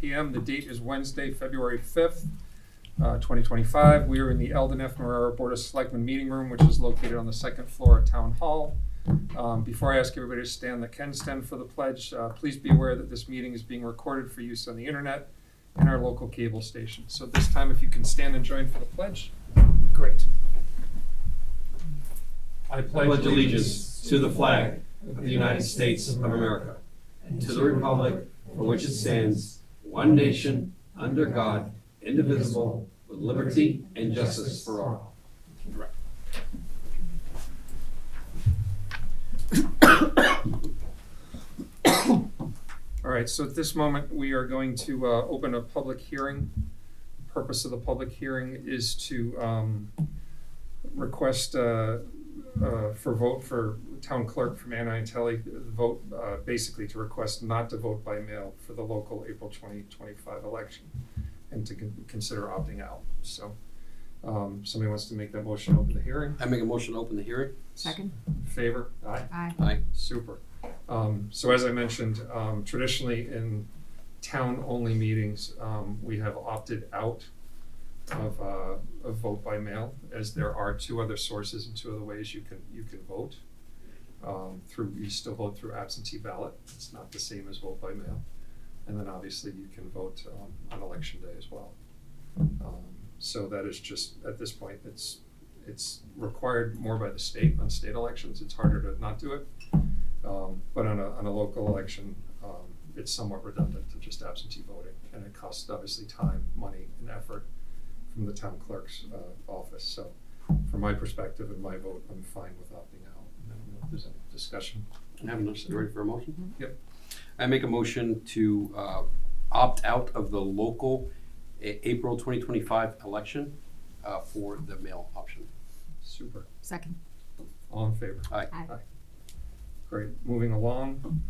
p.m. The date is Wednesday, February 5th, 2025. We are in the Eldon F. Marrero Board of Selectmen meeting room, which is located on the second floor of Town Hall. Before I ask everybody to stand that can stand for the pledge, please be aware that this meeting is being recorded for use on the internet and our local cable station. So this time, if you can stand and join for the pledge, great. I pledge allegiance to the flag of the United States of America and to the republic for which it stands, one nation, under God, indivisible, with liberty and justice for all. All right, so at this moment, we are going to open a public hearing. The purpose of the public hearing is to request for vote for town clerk from Anna Antelli, vote basically to request not to vote by mail for the local April 2025 election and to consider opting out. So somebody wants to make that motion, open the hearing? I make a motion to open the hearing. Second. Favor? Aye. Aye. Aye. Super. So as I mentioned, traditionally in town-only meetings, we have opted out of vote by mail, as there are two other sources and two other ways you can vote. You still vote through absentee ballot. It's not the same as vote by mail. And then obviously you can vote on election day as well. So that is just, at this point, it's required more by the state. On state elections, it's harder to not do it. But on a local election, it's somewhat redundant to just absentee voting, and it costs obviously time, money, and effort from the town clerk's office. So from my perspective and my vote, I'm fine with opting out. I don't know if there's any discussion. I have enough. Ready for a motion? Yep. I make a motion to opt out of the local April 2025 election for the mail option. Super. Second. All in favor? Aye. Aye. Great. Moving along.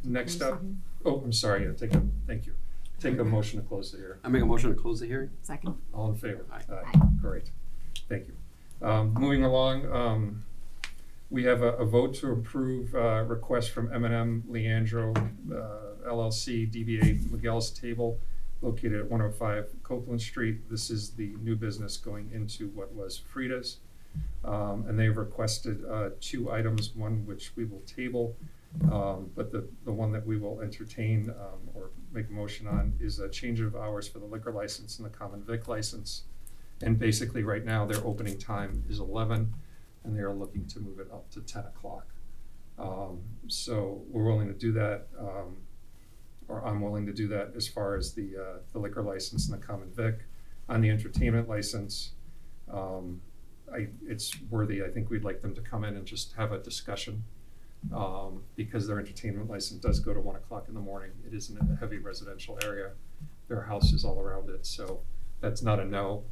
Next up, I'm sorry. Thank you. Take a motion to close the hearing. I make a motion to close the hearing. Second. All in favor? Aye. Aye. Great. Thank you. Moving along, we have a vote to approve request from M&M Leandro LLC, DBA Miguel's Table, located at 105 Copeland Street. This is the new business going into what was Frida's. And they've requested two items, one which we will table, but the one that we will entertain or make a motion on is a change of hours for the liquor license and the common vic license. And basically right now their opening time is 11 and they are looking to move it up to 10 o'clock. So we're willing to do that, or I'm willing to do that as far as the liquor license and the common vic. On the entertainment license, it's worthy. I think we'd like them to come in and just have a discussion because their entertainment license does go to 1 o'clock in the morning. It is in a heavy residential area. There are houses all around it, so that's not a no,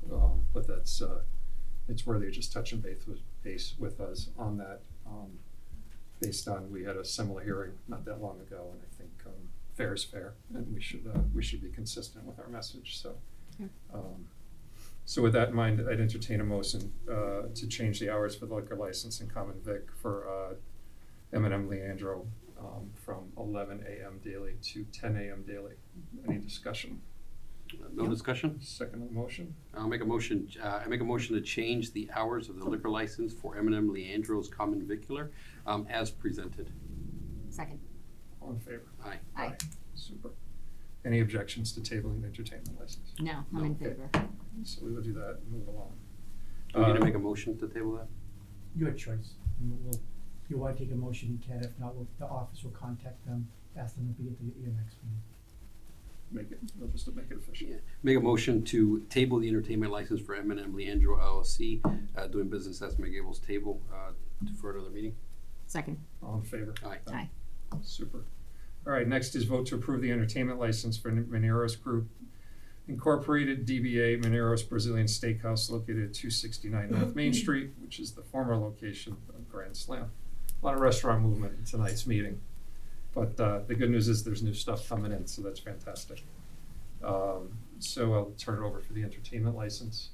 but that's it's worthy of just touching base with us on that. Based on we had a similar hearing not that long ago, and I think fair is fair, and we should be consistent with our message. So. Yeah. So with that in mind, I'd entertain a motion to change the hours for the liquor license and common vic for M&M Leandro from 11 a.m. daily to 10 a.m. daily. Any discussion? No discussion? Second motion? I'll make a motion. I make a motion to change the hours of the liquor license for M&M Leandro's Common Vicular as presented. Second. All in favor? Aye. Aye. Super. Any objections to tabling the entertainment license? No, I'm in favor. So we will do that and move along. Do we need to make a motion to table that? Your choice. If you want to take a motion, you can. If not, the office will contact them, ask them to be at your next meeting. We'll just make it official. Yeah. Make a motion to table the entertainment license for M&M Leandro LLC, doing business as McGable's Table, for another meeting. Second. All in favor? Aye. Aye. Super. All right, next is vote to approve the entertainment license for Mineros Group Incorporated, DBA Mineros Brazilian Steakhouse, located at 269 North Main Street, which is the former location of Grand Slam. A lot of restaurant movement in tonight's meeting. But the good news is there's new stuff coming in, so that's fantastic. So I'll turn it over for the entertainment license.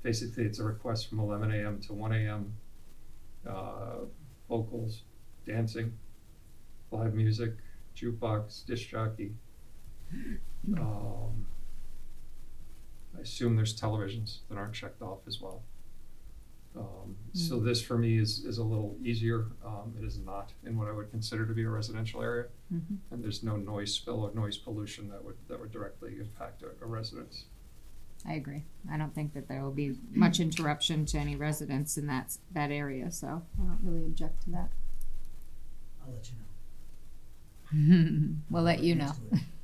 Basically, it's a request from 11 a.m. to 1 a.m. Vocals, dancing, live music, jukebox, disc jockey. I assume there's televisions that aren't checked off as well. So this for me is a little easier. It is not in what I would consider to be a residential area, and there's no noise spill or noise pollution that would directly impact a residence. I agree. I don't think that there will be much interruption to any residents in that area, so I don't really object to that. I'll let you know. We'll let you know.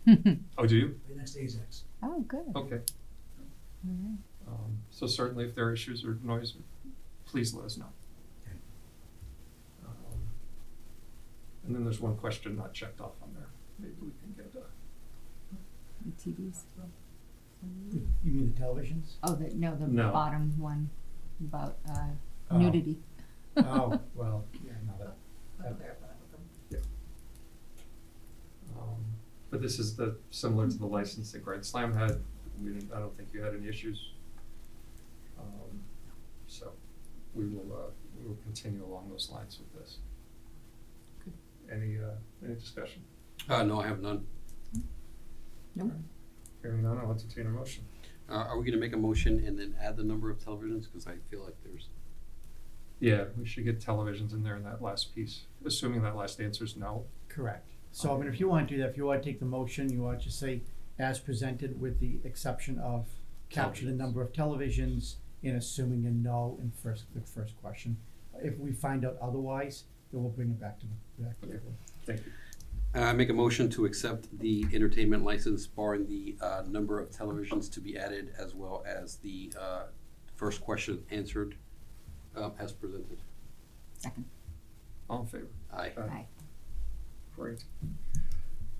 Next to it. Oh, do you? Right next to AZAC's. Oh, good. Okay. All right. So certainly if there are issues or noise, please let us know. Okay. And then there's one question not checked off on there. Maybe we can get The TVs. You mean the televisions? Oh, the No. bottom one about Oh. nudity. Oh, well, yeah, no, that, but this is similar to the license that Grand Slam had. I don't think you had any issues. So we will continue along those lines with this. Good. Any discussion? No, I have none. Nope. Hearing none, I'll entertain a motion. Are we gonna make a motion and then add the number of televisions? Cause I feel like there's, Yeah, we should get televisions in there in that last piece, assuming that last answer is no. correct. So, I mean, if you wanna do that, if you wanna take the motion, you ought to say, as presented with the exception of capture the Televisions. number of televisions and assuming a no in the first question. If we find out otherwise, then we'll bring it back to the Okay. Thank you. I make a motion to accept the entertainment license barring the number of televisions to be added as well as the first question answered as presented. Second. All in favor? Aye. Aye. Great.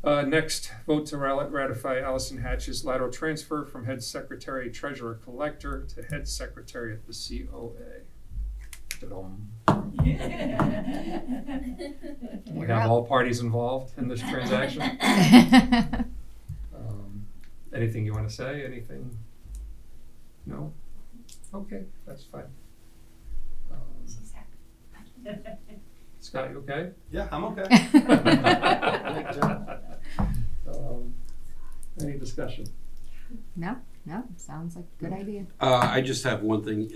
Next, vote to ratify Allison Hatch's lateral transfer from head secretary, treasurer, collector to head secretary at the COA. Ta-dum. We You're have up. all parties involved in this transaction. Anything you want to say? Anything? No? Okay, that's fine. Scott, you okay? Yeah, I'm okay. Any discussion? No, sounds like a good idea. I just have one thing.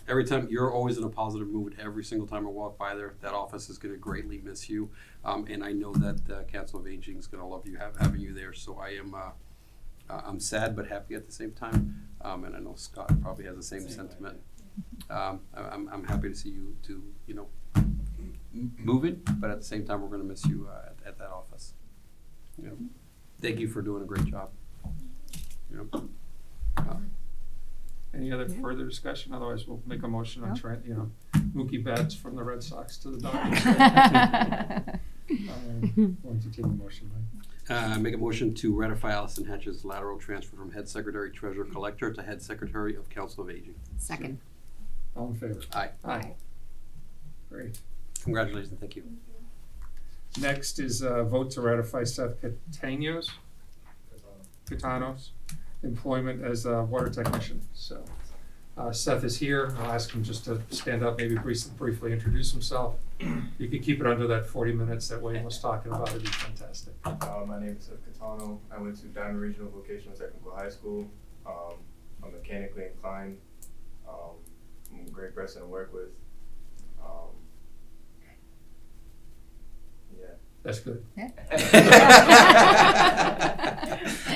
Every time, you're always in a positive mood. Every single time I walk by there, that office is going to greatly miss you. And I know that Council of Aging is going to love you having you there. So I am, I'm sad but happy at the same time. And I know Scott probably has the same sentiment. I'm happy to see you to, moving, but at the same time, we're going to miss you at that office. Thank you for doing a great job. Any other Yeah. further discussion? Otherwise, we'll make a motion on No. Trent, Mookie Betts from the Red Sox to the Dodgers. We'll entertain a motion, Mike. Make a motion to ratify Allison Hatch's lateral transfer from head secretary, treasurer, collector to head secretary of Council of Aging. Second. All in favor? Aye. Aye. Great. Congratulations, thank you. Next is vote to ratify Seth Catano's employment as a water technician. So Seth is here. I'll ask him just to stand up, maybe briefly introduce himself. You could keep it under that 40 minutes that Wayne was talking about. It'd be fantastic. My name is Seth Catano. I went to Diamond Regional Vocational Technical High School. I'm mechanically inclined. I'm a great person to work with. Yeah. That's good. Yeah.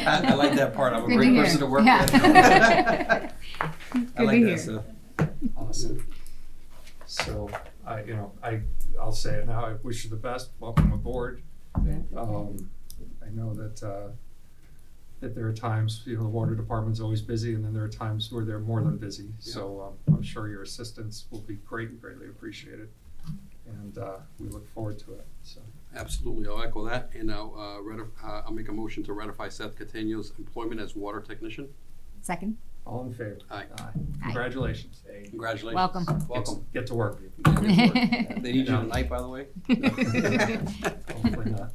I like that part. I'm a Good great to hear. person to work Yeah. with. I Good like to that, hear. Seth. Awesome. So I'll say it now. I wish you the best. Welcome aboard. Yeah. I know that there are times, the water department's always busy, and then there are times where they're more than busy. So I'm sure your assistance will be greatly appreciated, and we look forward to it. So Absolutely, I'll echo that, and I'll make a motion to ratify Seth Catano's employment as water technician. Second. all in favor? Aye. Congratulations. Congratulations. Welcome. Welcome. Get to work. They need you Yeah. tonight, by the way. Hopefully not.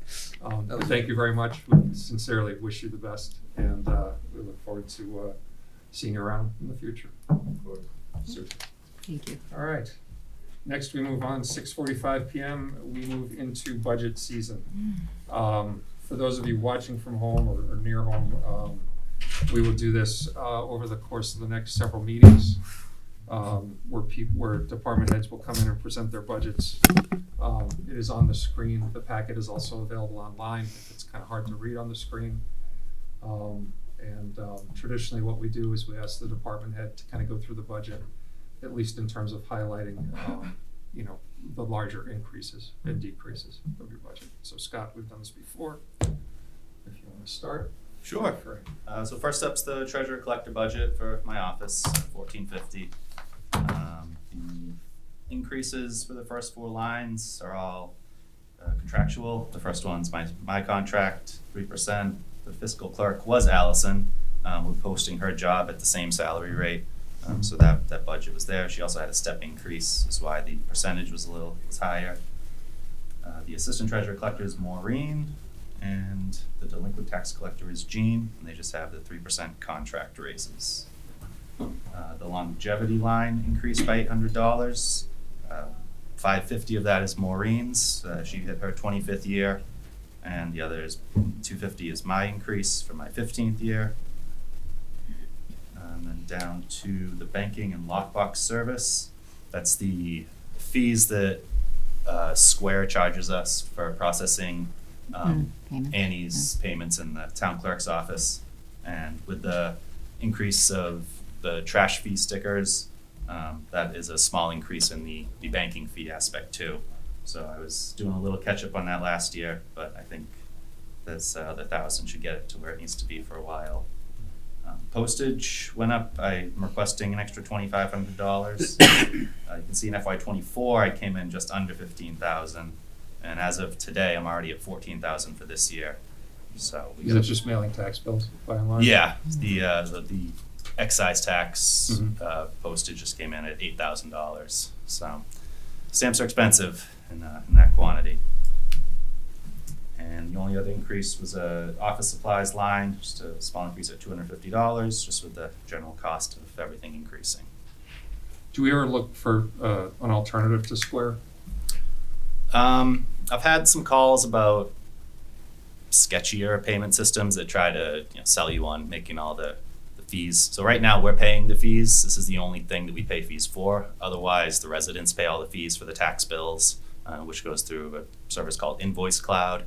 Thank you very much. We sincerely wish you the best, and we look forward to seeing you around in the future. Of course. Super. Thank you. All right. Next, we move on, 6:45 PM, we move into budget season. for those of you watching from home or near home, we will do this over the course of the next several meetings, where department heads will come in and present their budgets. It is on the screen. The packet is also available online if it's kind of hard to read on the screen. Traditionally what we do is we ask the department head to kind of go through the budget, at least in terms of highlighting, the larger increases and decreases of your budget. So Scott, we've done this before. If you want to start. Sure. Great. So first up's the treasurer collector budget for my office, $1450. The increases for the first 4 lines are all contractual. The first one's my contract, 3%. The fiscal clerk was Allison. We're posting her job at the same salary rate. So that budget was there. She also had a step increase, is why the percentage was higher. The assistant treasurer collector is Maureen, and the delinquent tax collector is Jean, and they just have the 3% contract raises. The longevity line increased by $800. $550 of that is Maureen's. She hit her 25th year, and the other is $250 is my increase for my 15th year. And then down to the banking and lockbox service. That's the fees that Square charges us for processing Payments. Annie's payments in the town clerk's office. And with the increase of the trash fee stickers, that is a small increase in the banking fee aspect too. So I was doing a little catch up on that last year, but I think this the 1,000 should get it to where it needs to be for a while. Postage went up. I'm requesting an extra $2,500. You can see in FY24 I came in just under 15,000, and as of today I'm already at 14,000 for this year. So Is it just mailing tax bills by and large? yeah, the excise tax postage just came in at $8,000. So stamps are expensive in that quantity. And the only other increase was a office supplies line, just a small increase at $250, just with the general cost of everything increasing. Do we ever look for an alternative to Square? I've had some calls about sketchier payment systems that try to sell you on making all the fees. So right now we're paying the fees. This is the only thing that we pay fees for. Otherwise, the residents pay all the fees for the tax bills, which goes through a service called Invoice Cloud.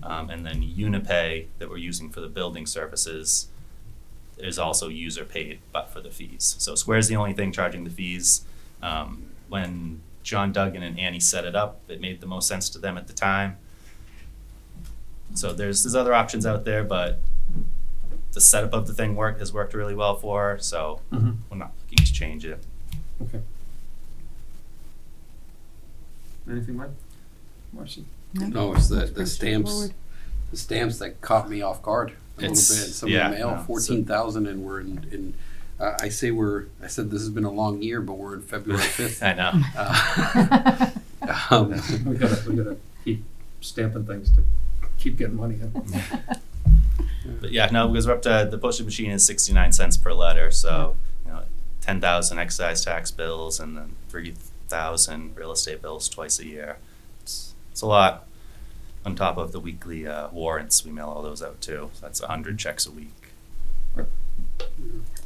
And then Unipay that we're using for the building services is also user paid, but for the fees. So Square's the only thing charging the fees. When John Duggan and Annie set it up, it made the most sense to them at the time. So there's other options out there, but the setup of the thing has worked really well for her. So we're not looking to change it. Okay. Anything, Mike? Marcy? No, it's the Pretty stamps. straightforward. The stamps that caught me off guard a little bit. Some of the mail, 14,000, and we're in. I said this has been a long year, but we're in February 5th. I know. We gotta keep stamping things to keep getting money in. But yeah, no, because we're up to the postage machine is 69 cents per letter. So 10,000 excise tax bills and then 3,000 real estate bills twice a year. It's a lot. On top of the weekly warrants, we mail all those out too. So that's 100 checks a week.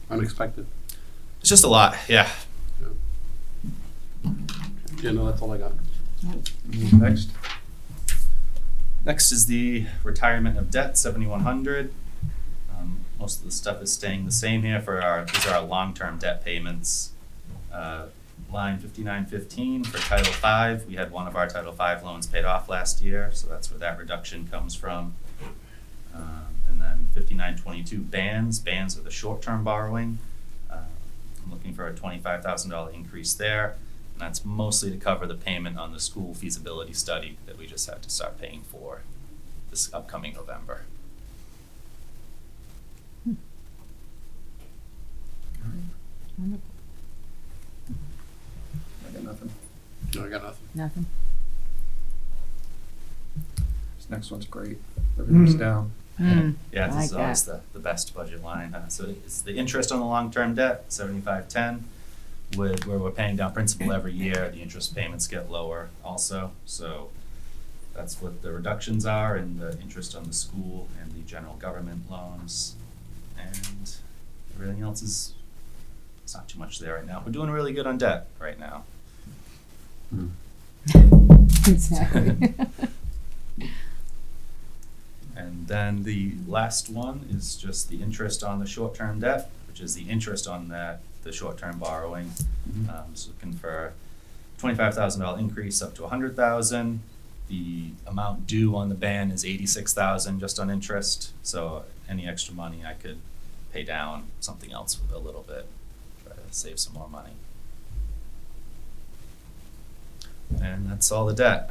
Unexpected. It's just a lot, yeah. Yeah, no, that's all I got. Next. Next is the retirement of debt, 7,100. Most of the stuff is staying the same here these are our long-term debt payments. Line 5915 for Title V. We had one of our Title V loans paid off last year, so that's where that reduction comes from. And then 5922 bands. Bands are the short-term borrowing. I'm looking for a $25,000 increase there. And that's mostly to cover the payment on the school feasibility study that we just had to start paying for this upcoming November. Wonderful. I got nothing. No, I got nothing. Nothing. This next one's great. Everything's down. Yeah, I this like is always that. the best budget line. So it's the interest on the long-term debt, 7510, where we're paying down principal every year. The interest payments get lower also. So that's what the reductions are, and the interest on the school and the general government loans. And everything else is, it's not too much there right now. We're doing really good on debt right now. Exactly. And then the last one is just the interest on the short-term debt, which is the interest on that, the short-term borrowing. So looking for $25,000 increase up to $100,000. The amount due on the ban is $86,000 just on interest. So any extra money I could pay down something else with a little bit, try to save some more money. And that's all the debt.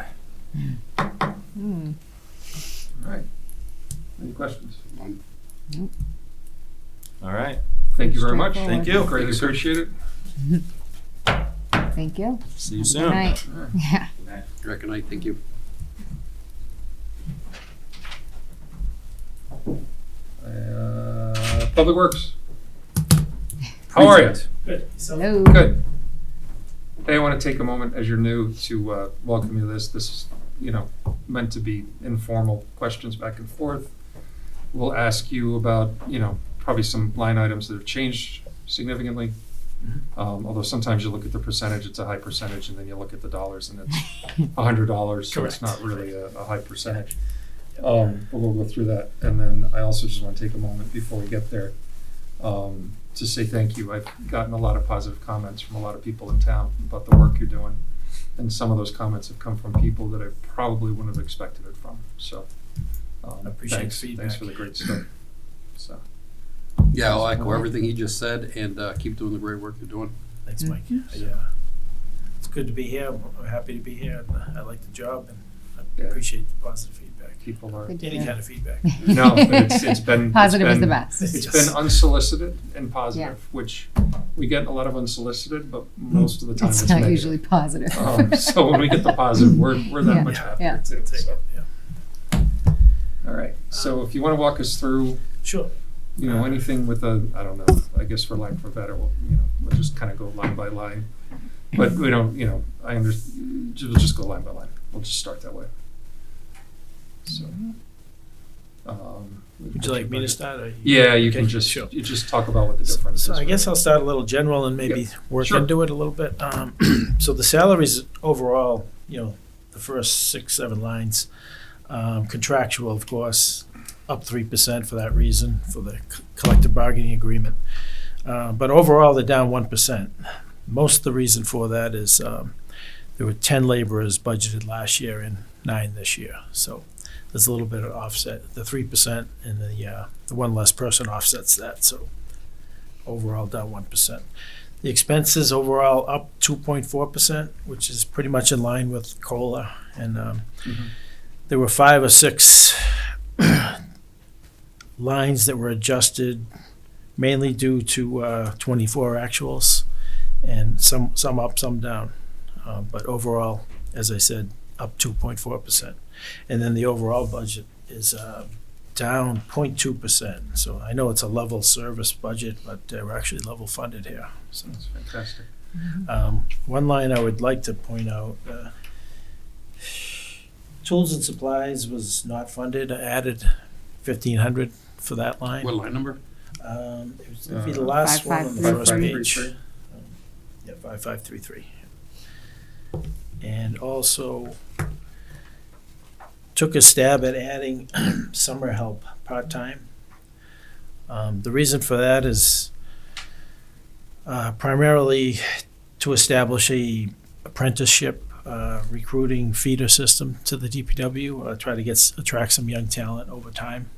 Hmm. All right. Any questions? All right. Thank you very much. Straightforward. Thank you. Greatly appreciate it. Thank you. See you Good soon. night. All right. Yeah. Good night. Good night, thank you. Public Works. How are you? Good. So, Hello. Good. Hey, I want to take a moment, as you're new, to welcome you to this. This is, meant to be informal questions back and forth. We'll ask you about, probably some line items that have changed significantly. Although sometimes you look at the percentage, it's a high percentage, and then you look at the dollars and it's $100, so it's Correct. not really a high percentage. But we'll go through that. And then I also just want to take a moment before we get there to say thank you. I've gotten a lot of positive comments from a lot of people in town about the work you're doing. And some of those comments have come from people that I probably wouldn't have expected it from. So Appreciate thanks. the Thanks feedback. for the great stuff. So Yeah, I'll echo everything he just said, and keep doing the great work you're doing. thanks, Mike. It's good to be here. I'm happy to be here. I like the job, and I Yeah. appreciate the positive feedback. people are. Good to Any hear. kind of feedback. No, but it's been Positive is it's the been- best. It's Yes. been unsolicited and positive, which we get a lot of unsolicited, but most of the time it's It's not negative. usually positive. So when we get the positive, we're that Yeah. much happier Yeah. too. Take So, it, yeah. all right. So if you want to walk us through, Sure. anything with a, I don't know, I guess for lack of a better, we'll just kind of go line by line. But we don't, I understand. We'll just go line by line. We'll just start that way. So. Would you like me to start? Or Yeah, you Okay, can just sure. you just talk about what the difference is. So I guess I'll start a little general and maybe Yep. work Sure. into it a little bit. So the salaries overall, the first 6-7 lines, contractual, of course, up 3% for that reason, for the collective bargaining agreement. But overall, they're down 1%. Most of the reason for that is there were 10 laborers budgeted last year and 9 this year. So there's a little bit of offset. The 3% and the one less person offsets that. So overall down 1%. The expenses overall up 2.4%, which is pretty much in line with COLA. And there were 5 or 6 lines that were adjusted mainly due to 24 actuals, and some up, some down. But overall, as I said, up 2.4%. And then the overall budget is down 0.2%. So I know it's a level service budget, but we're actually level funded here. So That's fantastic. one line I would like to point out, tools and supplies was not funded. I added 1,500 for that line. What line number? It would be the last one on the first 5533. page. Yeah, 5533. And also took a stab at adding summer help part-time. The reason for that is primarily to establish a apprenticeship recruiting feeder system to the DPW, try to attract some young talent over time.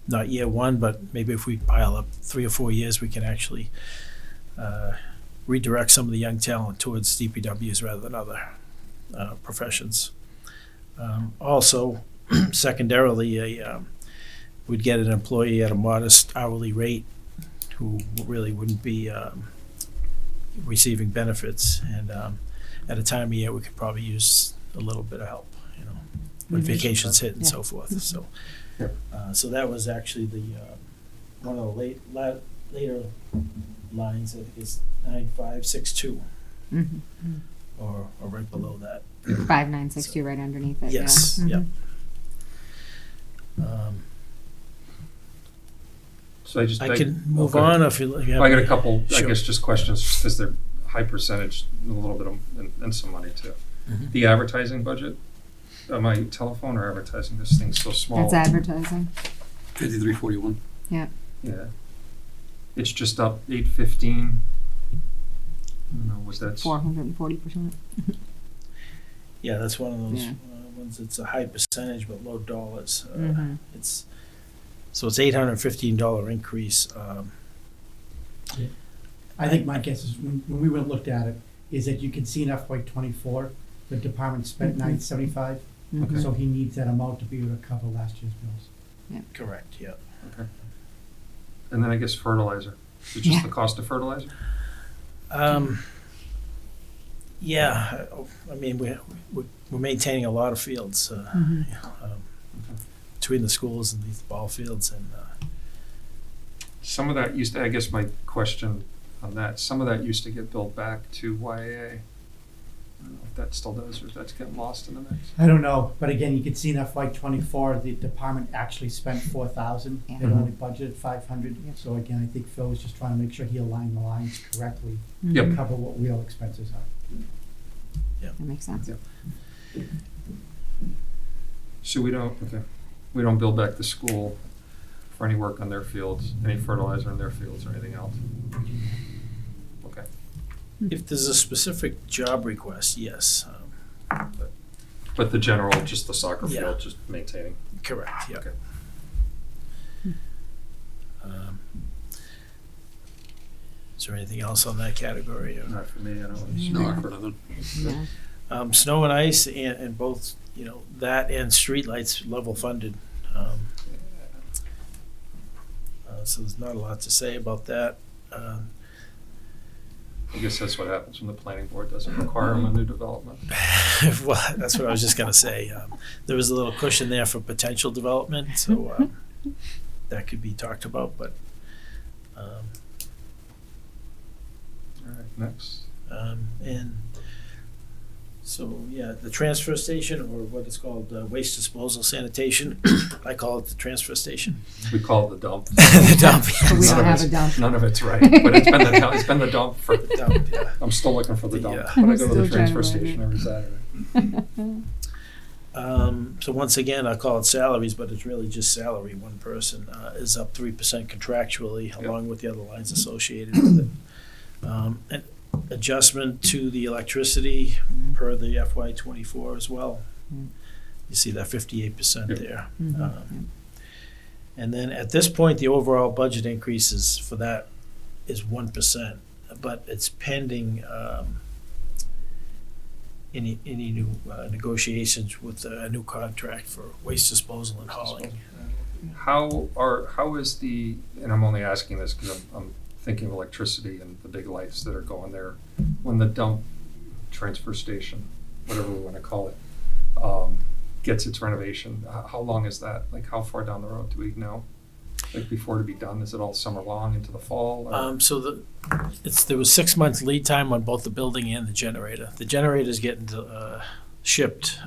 Not year one, but maybe if we pile up 3 or 4 years, we can actually redirect some of the young talent towards DPWs rather than other professions. Also, secondarily, we'd get an employee at a modest hourly rate who really wouldn't be receiving benefits, and at a time of year we could probably use a little bit of help, when vacations hit and Yeah. so forth. So, Yep. so that was actually the one of the later lines. I think it's 9562, Mhm. or right below that. 5962 right underneath it, yeah. Yes, Mhm. yep. So I can move okay. on if you have. I got a any- couple, I Sure. guess, just questions, because they're high percentage, and a little bit of, and some money too. Mhm. The advertising budget, my telephone or advertising, this thing's so small. That's advertising, 5341. yeah. Yeah. It's just up 815. I don't know, was that? 440%. Yeah, that's one of those Yeah. ones that's a high percentage but low dollars. Mhm. It's $815 increase. I think my guess is, when we went and looked at it, is that you can see in FY '24, the department spent Mhm. $975, Mhm. so he needs that amount to be able to cover last year's bills. Correct, yeah. Okay. And then I guess fertilizer. Is it Yeah. just the cost of fertilizer? Yeah, I mean, we're maintaining a lot of fields, Mhm. between the schools and these ball fields and, Some of that used to, I guess my question on that, some of that used to get billed back to YAA. I don't know if that still does, or if that's getting lost in the mix. I don't know, but again, you can see in FY '24, the department actually spent 4,000, Yeah. it only budgeted 500. Yep. So again, I think Phil was just trying to make sure he aligned the lines correctly, Yep. to cover what real expenses are. That makes sense. Yeah. So we don't bill back the school for any work on their fields, any fertilizer on their fields or anything else? Okay. if there's a specific job request, yes, But the general, just the soccer Yeah. field, just maintaining. correct, yeah. Okay. Um, Is there anything else on that category? or- Not for me, I don't. No, I heard nothing. Yeah. Snow and ice and both, that and streetlights level funded. So there's not a lot to say about that. I guess that's what happens when the planning board doesn't require them a new development. Well, that's what I was just gonna say. There was a little cushion there for potential development, so that could be talked about, but All right, next. and so, yeah, the transfer station, or what it's called, waste disposal sanitation, I call it the transfer station. We call it the dump. The dump, But we yes. don't have a dump. None of it's right, but it's been the dump for, Dump, yeah. I'm still looking for the dump. Yeah. When I go to Still the trying to transfer find station it. every Saturday. So once again, I call it salaries, but it's really just salary. One person is up 3% contractually, along with the other lines associated with it. An adjustment to the electricity per the FY '24 as well. Mm. You see that 58% Yep. there. Mhm. And then at this point, the overall budget increases for that is 1%, but it's pending any new negotiations with a new contract for waste disposal and hauling. How is the, and I'm only asking this because I'm thinking of electricity and the big lights that are going there, when the dump transfer station, whatever we want to call it, gets its renovation, how long is that? Like, how far down the road do we know? Like, before to be done, is it all summer long into the fall? or- So there was 6 months lead time on both the building and the generator. The generator's getting shipped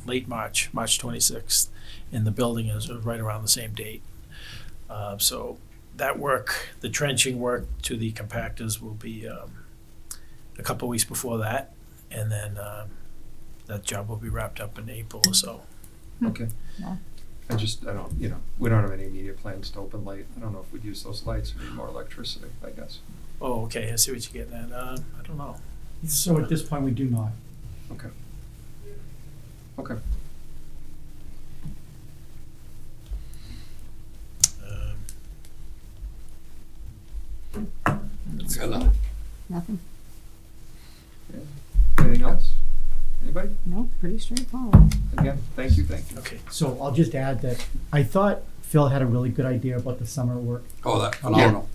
late March 26th, and the building is right around the same date. So that work, the trenching work to the compactors will be a couple weeks before that, and then that job will be wrapped up in April or so. Okay. Yeah. I don't, we don't have any immediate plans to open late. I don't know if we'd use those lights or need more electricity, I guess. Oh, okay, I see what you're getting at. I don't know. So at this point, we do not. Okay. Okay. It's got nothing. Nothing. Anything else? Anybody? No, pretty straightforward. Again, thank you. Okay. So I'll just add that I thought Phil had a really good idea about the summer work. Oh, that phenomenal. That-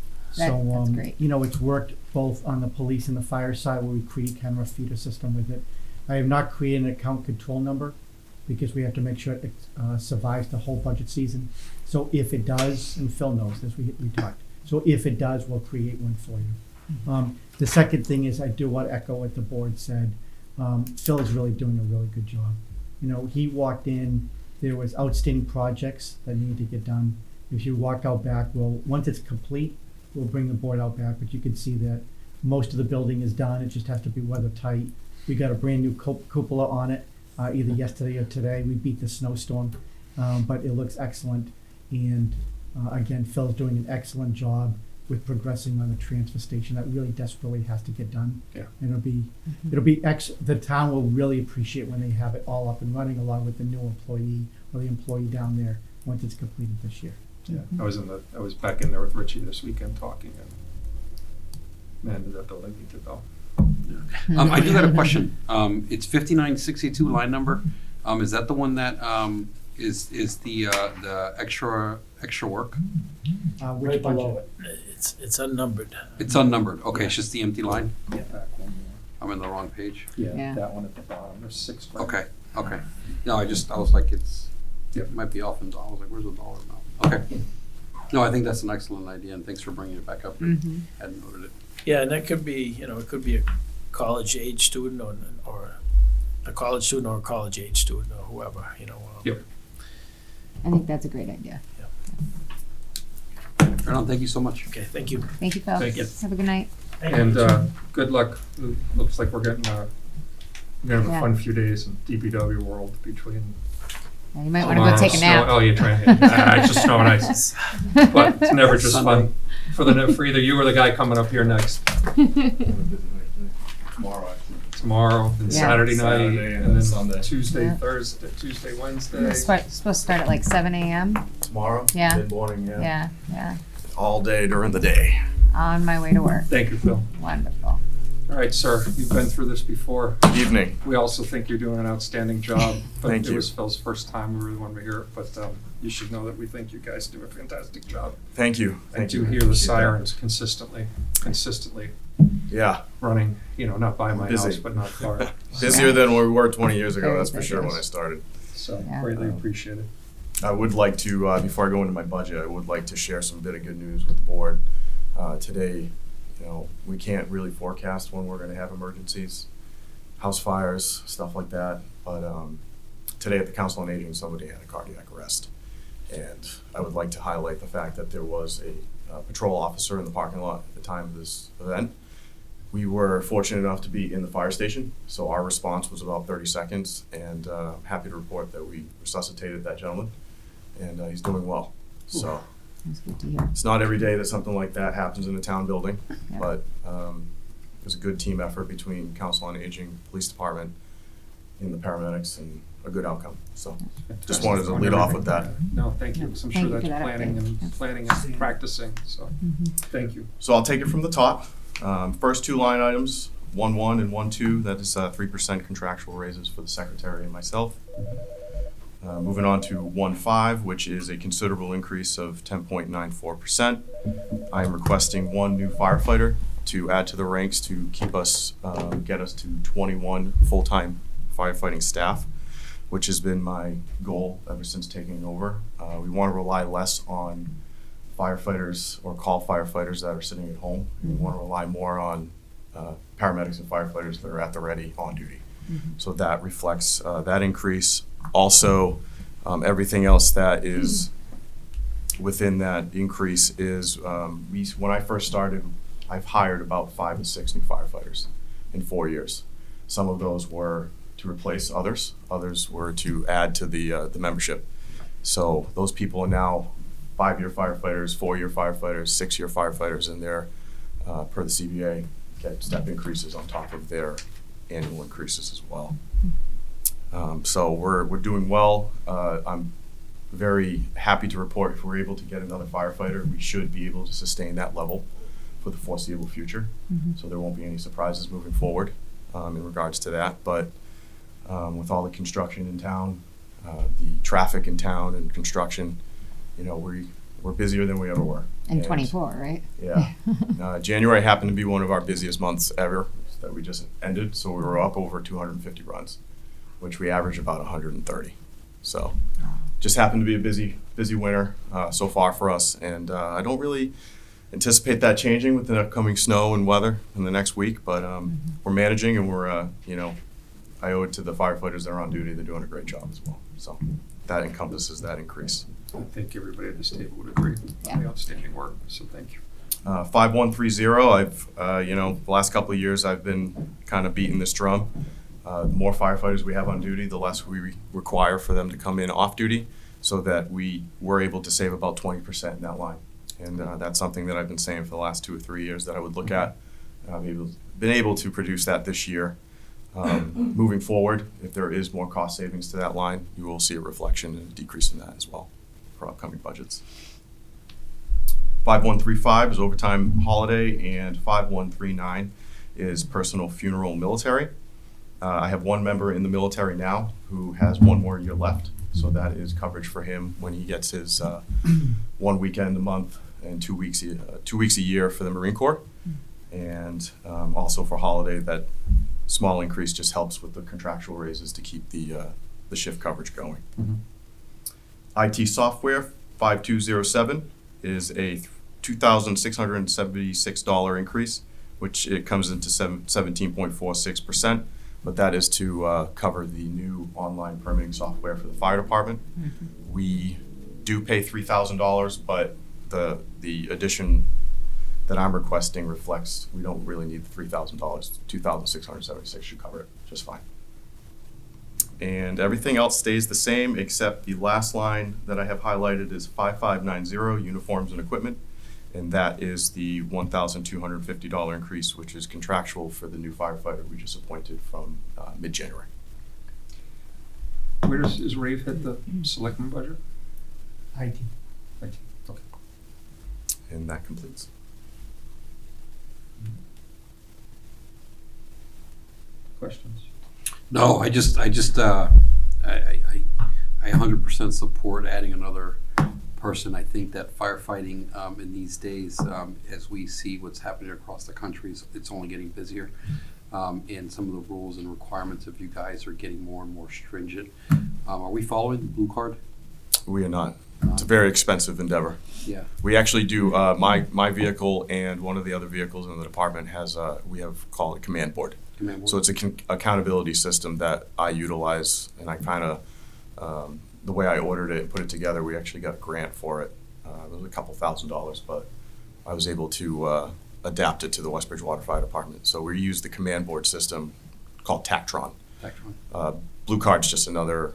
So, that's great. it's worked both on the police and the fire side where we create kind of a feeder system with it. I have not created an account control number because we have to make sure it survives the whole budget season. So if it does, and Phil knows this, we talked. So if it does, we'll create one for you. The second thing is I do want to echo what the board said. Phil is really doing a really good job. You know, he walked in, there was outstanding projects that needed to get done. If you walk out back, once it's complete, we'll bring the board out back, but you can see that most of the building is done, it just has to be weather tight. We got a brand new cupola on it, either yesterday or today, we beat the snowstorm, but it looks excellent. And again, Phil's doing an excellent job with progressing on the transfer station, that really desperately has to get done. Yeah. And it'll be the town will really appreciate when they have it all up and running, along with the new employee or the employee down there, once it's completed this year. Yeah, I was back in there with Richie this weekend talking, and man, did that building need to go. I do got a question. It's 5962 line number. Is that the one that is the extra work? Which Right budget? below it. It's unnumbered. It's unnumbered. Okay, it's just the empty line. Yeah. Back one more. I'm in the wrong page. Yeah. That one at the bottom, there's 6. Okay. No, I was like, it Yep. might be off in dollars. I was like, where's the dollar amount? Okay. No, I think that's an excellent idea, and thanks for bringing it back up. Mhm. I hadn't noted it. Yeah, and that could be, it could be a college-age student or a college student or a college-age student or whoever, Yep. I think that's a great idea. Right on, thank you so much. Okay, thank you. Thank you, Phil. Thank you. Have a good night. And good luck. It looks like we're gonna have a Yeah. fun few days in DPW world between Yeah, you might want to go tomorrow, take a snow- nap. Oh, you're trying to, just snow and ice. But it's never just fun for either you or the guy coming up here next. Tomorrow, actually. Tomorrow and Yeah. Saturday night, Saturday and and then Sunday. Tuesday, Yeah. Thursday, Tuesday, Wednesday. It's supposed to start at like 7 a.m. Tomorrow? Yeah. Mid-morning, yeah. Yeah. All day during the day. On my way to work. Thank you, Phil. Wonderful. All right, sir, you've been through this before. Evening. We also think you're doing an outstanding job. But Thank it you. was Phil's first time. We really wanted to hear it, but you should know that we think you guys do a fantastic job. Thank you. I Thank do you. hear the Appreciate that. sirens consistently Yeah. running, not by my Busy. house, but not far. Busier than we were 20 years ago, Very that's for sure, busy. when I started. So Yeah. greatly appreciated. I would like to, before I go into my budget, I would like to share some bit of good news with the board. Today, we can't really forecast when we're gonna have emergencies, house fires, stuff like that. But today at the Council on Aging, somebody had a cardiac arrest. And I would like to highlight the fact that there was a patrol officer in the parking lot at the time of this event. We were fortunate enough to be in the fire station, so our response was about 30 seconds, and I'm happy to report that we resuscitated that gentleman, and he's doing well. So That's good to hear. it's not every day that something like that happens in a town building, Yeah. but it was a good team effort between Council on Aging, Police Department, and the paramedics, and a good outcome. So just wanted to lead off with that. No, thank you. 'Cause I'm Thank sure you for that's that update. planning and practicing, so thank you. So I'll take it from the top. First two line items, 1.1 and 1.2, that is 3% contractual raises for the secretary and myself. Moving on to 1.5, which is a considerable increase of 10.94%. I am requesting one new firefighter to add to the ranks to keep us, get us to 21 full-time firefighting staff, which has been my goal ever since taking over. We want to rely less on firefighters or call firefighters that are sitting at home. We want to rely more on paramedics and firefighters that are at the ready on duty. So that reflects that increase. Also, everything else that is within that increase is, when I first started, I've hired about 5 to 6 new firefighters in 4 years. Some of those were to replace others. Others were to add to the membership. So those people are now 5-year firefighters, 4-year firefighters, 6-year firefighters, and they're, per the CBA, get step increases on top of their annual increases as well. So we're doing well. I'm very happy to report if we're able to get another firefighter, we should be able to sustain that level for the foreseeable future. So there won't be any surprises moving forward in regards to that. But with all the construction in town, the traffic in town and construction, we're busier than we ever were. And 24, right? Yeah. January happened to be one of our busiest months ever that we just ended, so we were up over 250 runs, which we average about 130. So just happened to be a busy winter so far for us, and I don't really anticipate that changing with the upcoming snow and weather in the next week, but we're managing, and we're I owe it to the firefighters that are on duty. They're doing a great job as well. So that encompasses that increase. I think everybody at this table would agree. Yeah. The outstanding work, so thank you. 5130, I've, the last couple of years I've been kind of beating this drum. The more firefighters we have on duty, the less we require for them to come in off duty, so that we were able to save about 20% in that line. And that's something that I've been saying for the last 2 or 3 years that I would look at. I've been able to produce that this year. Moving forward, if there is more cost savings to that line, you will see a reflection and a decrease in that as well for upcoming budgets. 5135 is overtime holiday, and 5139 is personal funeral military. I have one member in the military now who has 1 more year left, so that is coverage for him when he gets his 1 weekend a month and 2 weeks a year for the Marine Corps, and also for holiday. That small increase just helps with the contractual raises to keep the shift coverage going. IT software 5207 is a $2,676 increase, which it comes into 17.46%, but that is to cover the new online permitting software for the fire department. We do pay $3,000, but the addition that I'm requesting reflects we don't really need the $3,000. $2,676 should cover it just fine. And everything else stays the same except the last line that I have highlighted is 5590, uniforms and equipment. And that is the $1,250 increase, which is contractual for the new firefighter we just appointed from mid-January. Where is Rave hit the selectmen budget? IT. Okay. And that completes. Questions? No, I 100% support adding another person. I think that firefighting in these days, as we see what's happening across the country, it's only getting busier. And some of the rules and requirements of you guys are getting more and more stringent. Are we following the blue card? We are not. It's a very expensive endeavor. Yeah. We actually do, my vehicle and one of the other vehicles in the department has, we have called a command board. Command board. So it's an accountability system that I utilize, and I kind of, the way I ordered it and put it together, we actually got a grant for it. It was a couple $1,000s, but I was able to adapt it to the West Bridgewater Fire Department. So we use the command board system called Tactron. Blue Card's just another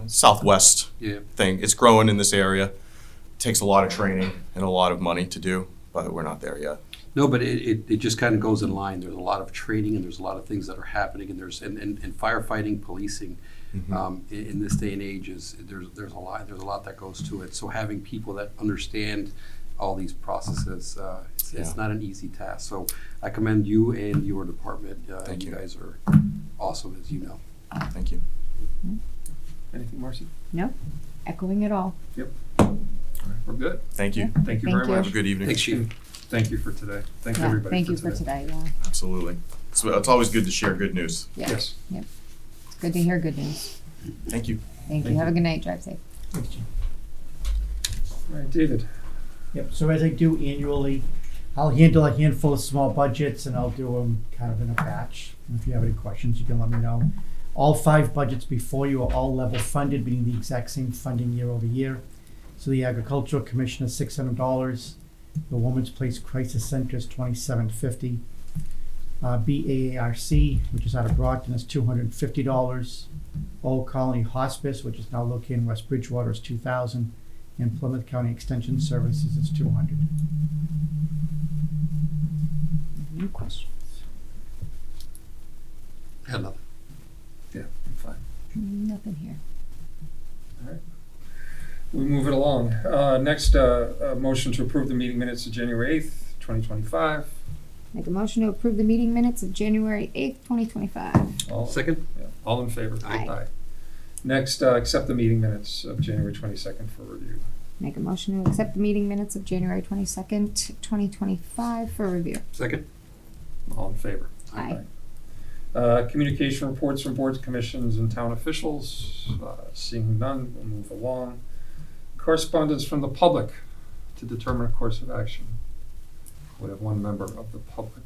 Southwest thing. It's growing in this area. Takes a lot of training and a lot of money to do, but we're not there yet. No, but it just kind of goes in line. There's a lot of training and there's a lot of things that are happening, and and firefighting, policing, in this day and age there's a lot that goes to it. So having people that understand all these processes, it's not an easy task. So I commend you and your department. Thank you. You guys are awesome, as you know. Thank you. Anything, Marcy? No, echoing it all. Yep. All right, we're good. Thank you. Thank you Thank very you. much. Have a good evening. Thanks, Chief. Thank you for today. Thank Yeah, everybody thank for you today. for today, yeah. Absolutely. So it's always good to share good news. Yeah. Yes. Yep. It's good to hear good news. Thank you. Thank you. Thank Have you. a good night. Drive safe. Thanks, Jim. All right, David. Yep, so as I do annually, I'll handle a handful of small budgets and I'll do them kind of in a batch. And if you have any questions, you can let me know. All 5 budgets before you are all level funded, meaning the exact same funding year over year. So the Agricultural Commission is $600. The Women's Place Crisis Center is $2,750. BAARC, which is out of Brockton, is $250. Old Colony Hospice, which is now located in West Bridgewater, is $2,000. And Plymouth County Extension Services is $200. Any questions? I had nothing. Yeah, I'm fine. Nothing here. All right. We move it along. Next, a motion to approve the meeting minutes of January 8th, 2025. Make a motion to approve the meeting minutes of January 8th, 2025. All, Second? yeah, all in favor? Aye. Next, accept the meeting minutes of January 22nd for review. Make a motion to accept the meeting minutes of January 22nd, 2025 for review. Second? All in favor? Aye. Communication reports from boards, commissions, and town officials. Seeing none, we'll move along. Correspondence from the public to determine a course of action. We have one member of the public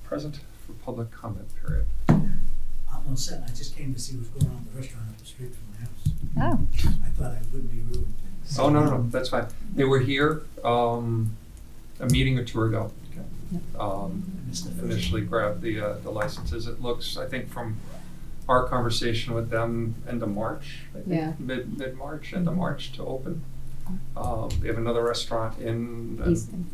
present for public comment period. I'm all set. I just came to see what's going on at the restaurant up the street from my house. Oh, I thought I wouldn't be rude. Oh, no, that's fine. They were here, a meeting or two ago. I missed the first Initially grabbed the licenses. It looks, I think from our conversation with them, end of March, I think, Yeah. mid-March, end of March to open. They have another restaurant in. Easton.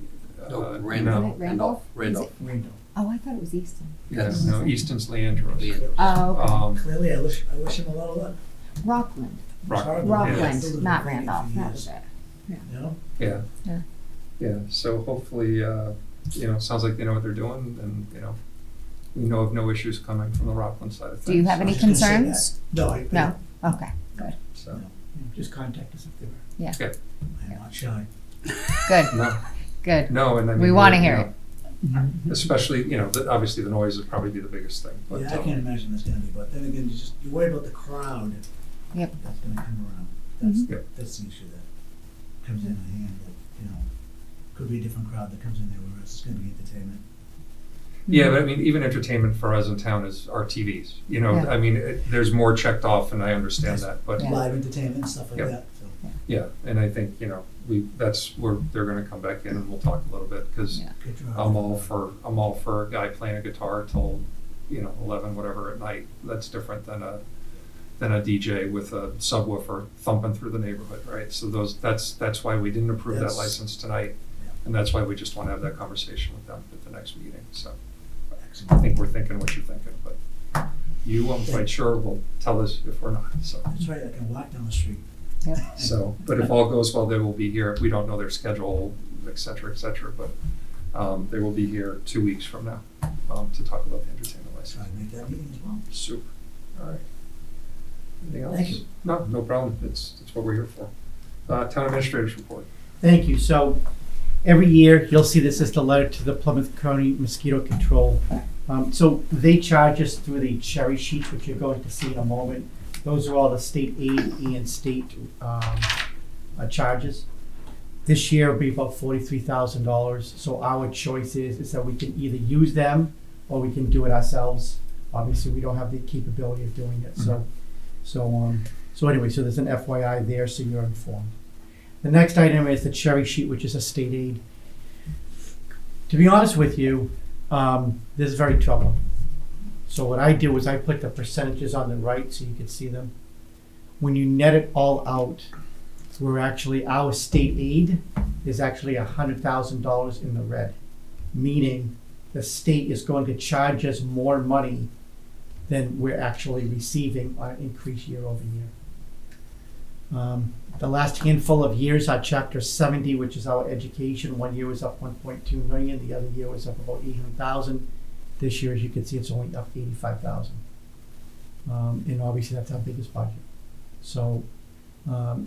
No, No, Randolph? Randolph. window. Oh, I thought it was Easton. yes, no, Easton's Leandros. Leandros. Oh, okay. Clearly, I wish him a lot of luck. Rockland. Rockland, Rockland, yes. not Randolph, that was it. You know? Yeah. Yeah. Yeah, so hopefully, sounds like they know what they're doing, and, we know of no issues coming from the Rockland side of things. Do you have I any was just gonna say concerns? that. No, I. No? Okay, good, So, Just contact us if there are. yeah, I'm not shy. good, no, good. no, and I mean. We wanna we're, hear you it. know, Especially, obviously the noise would probably be the biggest thing, but. Yeah, I can't imagine that's gonna be, but then again, you worry about the crowd. Yep. That's gonna come around. That's, Yep. that's the issue that comes in hand, that, could be a different crowd that comes in there, whereas it's gonna be entertainment. Yeah, but I mean, even entertainment for us in town is our TVs, Yeah. I mean, there's more checked off, and I understand that, but. Yeah. Live entertainment and stuff like Yep. that, so. Yeah, and I think, that's where they're gonna come back in and we'll talk a little bit, cause Yeah. Good job. I'm all for a guy playing a guitar till, 11, whatever at night. That's different than a DJ with a subwoofer thumping through the neighborhood, right? So that's why we didn't approve that That's- license tonight, Yeah. and that's why we just wanna have that conversation with them at the next meeting, so. I Excellent. think we're thinking what you're thinking, but you, I'm quite sure, will tell us if we're not, so. That's right, I can walk down the street. Yep. So, but if all goes well, they will be here. We don't know their schedule, et cetera, but they will be here 2 weeks from now to talk about the entertainment Try license. to make that meeting as well. Super. All right. Anything else? Thank you. No problem. It's what we're here for. Town administrators report. Thank you. So every year, you'll see this as the letter to the Plymouth County Mosquito Control. So they charge us through the cherry sheets, which you're going to see in a moment. Those are all the state aid and state charges. This year will be about $43,000. So our choice is that we can either use them or we can do it ourselves. Obviously, we don't have the capability of doing it. So anyway, so there's an FYI there, so you're informed. The next item is the cherry sheet, which is a state aid. To be honest with you, this is very troubling. So what I do is I put the percentages on the right so you can see them. When you net it all out, we're actually, our state aid is actually $100,000 in the red, meaning the state is going to charge us more money than we're actually receiving on an increase year over year. The last handful of years, our chapter 70, which is our education, 1 year was up 1.2 million, the other year was up about 800,000. This year, as you can see, it's only up 85,000. And obviously that's our biggest budget. So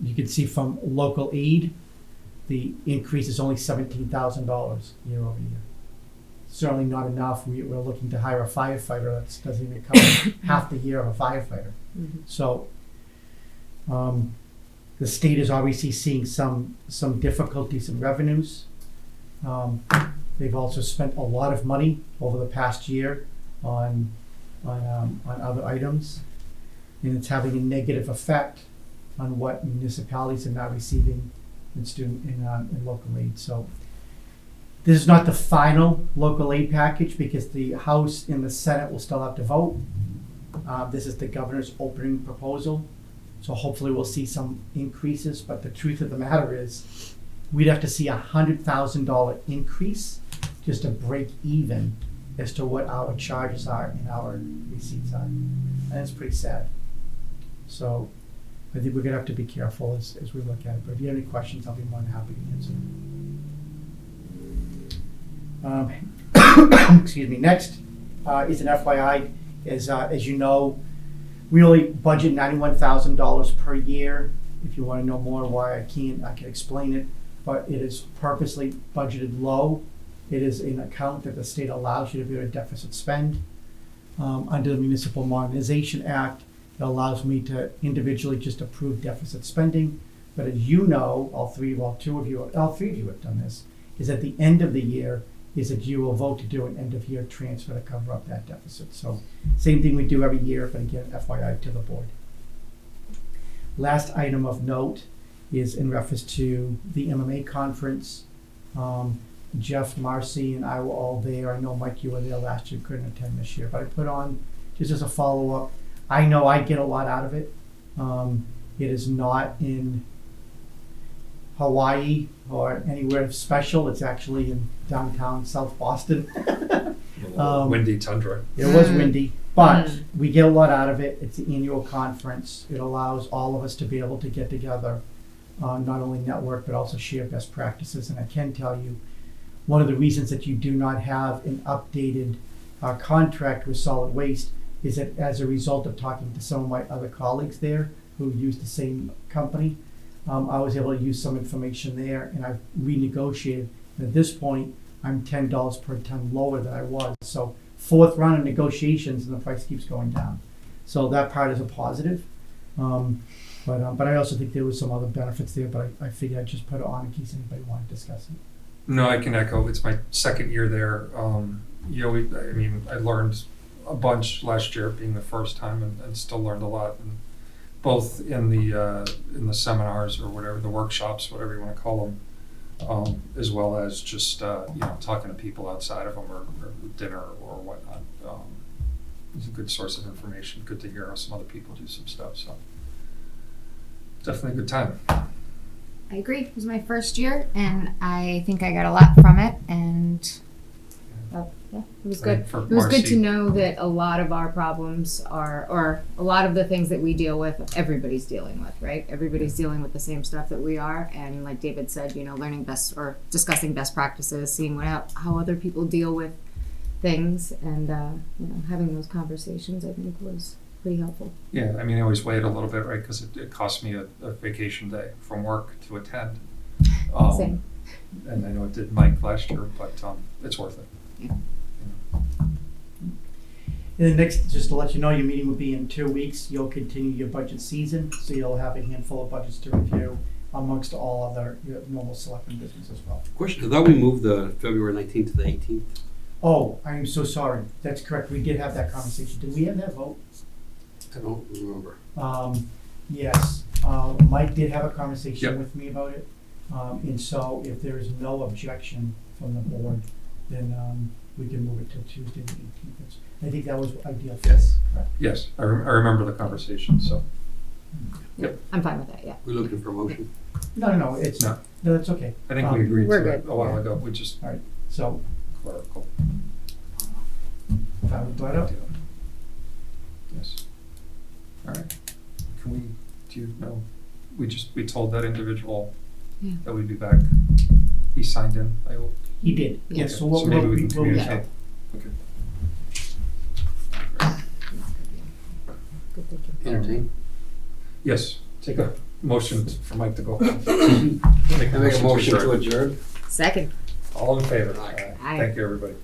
you can see from local aid, the increase is only $17,000 year over year. Certainly not enough. We're looking to hire a firefighter that doesn't even cover half the year of a firefighter. So the state is obviously seeing some difficulties in revenues. They've also spent a lot of money over the past year on other items, and it's having a negative effect on what municipalities are now receiving in local aid. So this is not the final local aid package because the House and the Senate will still have to vote. This is the governor's opening proposal. So hopefully we'll see some increases, but the truth of the matter is we'd have to see $100,000 increase just to break even as to what our charges are and our receipts are. And it's pretty sad. So I think we're gonna have to be careful as we look at it, but if you have any questions, I'll be more than happy to answer. Excuse me. Next is an FYI. As you know, we only budget $91,000 per year. If you want to know more why I can explain it, but it is purposely budgeted low. It is an account that the state allows you to be able to deficit spend. Under the Municipal Modernization Act, it allows me to individually just approve deficit spending. But as you know, all three of you have done this, is at the end of the year, is that you will vote to do an end-of-year transfer to cover up that deficit. So same thing we do every year, but again, FYI to the board. Last item of note is in reference to the MMA conference. Jeff, Marcy, and I were all there. I know, Mike, you were there last year, couldn't attend this year, but I put on, just as a follow-up, I know I get a lot out of it. It is not in Hawaii or anywhere special. It's actually in downtown South Boston. Windy tundra. It was windy, but we get a lot out of it. It's the annual conference. It allows all of us to be able to get together, not only network, but also share best practices. And I can tell you, one of the reasons that you do not have an updated contract with solid waste is that as a result of talking to some of my other colleagues there who use the same company, I was able to use some information there, and I've renegotiated. And at this point, I'm $10 per ton lower than I was. So fourth round of negotiations, and the price keeps going down. So that part is a positive. But I also think there was some other benefits there, but I figured I'd just put it on in case anybody wanted to discuss it. No, I can echo. It's my second year there. I learned a bunch last year, being the first time, and still learned a lot. And both in the seminars or whatever, the workshops, whatever you want to call them, as well as just talking to people outside of them or dinner or whatnot. It's a good source of information. Good to hear how some other people do some stuff. So definitely a good time. I agree. It was my first year, and I think I got a lot from it, and yeah, it was good. For It was good to Marcy, know that a lot of our problems or a lot of the things that we deal with, everybody's dealing with, right? Everybody's dealing with the same stuff that we are, and like David said, learning best or discussing best practices, seeing how other people deal with things, and having those conversations, I think was pretty helpful. Yeah, I always weigh it a little bit, right? Because it cost me a vacation day from work to attend. Same. And I know it did Mike last year, but it's worth it. Yeah. And then next, just to let you know, your meeting will be in 2 weeks. You'll continue your budget season, so you'll have a handful of budgets to review amongst all other your normal selectmen business as well. Question, I thought we moved the February 19th to the 18th. Oh, I am so sorry. That's correct. We did have that conversation. Did we have that vote? I don't remember. Yes. Mike did have a conversation Yep. with me about it. And so if there is no objection from the board, then we can move it till Tuesday the 18th. I think that was ideal for us. Correct. Yes, I remember the conversation, so. Yeah, I'm fine with that. Yeah. We're looking for a motion. No, it's No. no, that's okay. I think we agreed We're to it good. a while ago. We just So clerical. if I would brought up, Yes. All right. Do you know, we told that individual Yeah. that we'd be back. He signed in, I hope. he did. Yeah. Yes. So Okay, what maybe we can we'll communicate. Okay. Good thinking. Entertain. Yes, take a motion for Mike to go home. I make a motion to adjourn. Second. All in favor? Aye. Aye. Thank you, everybody.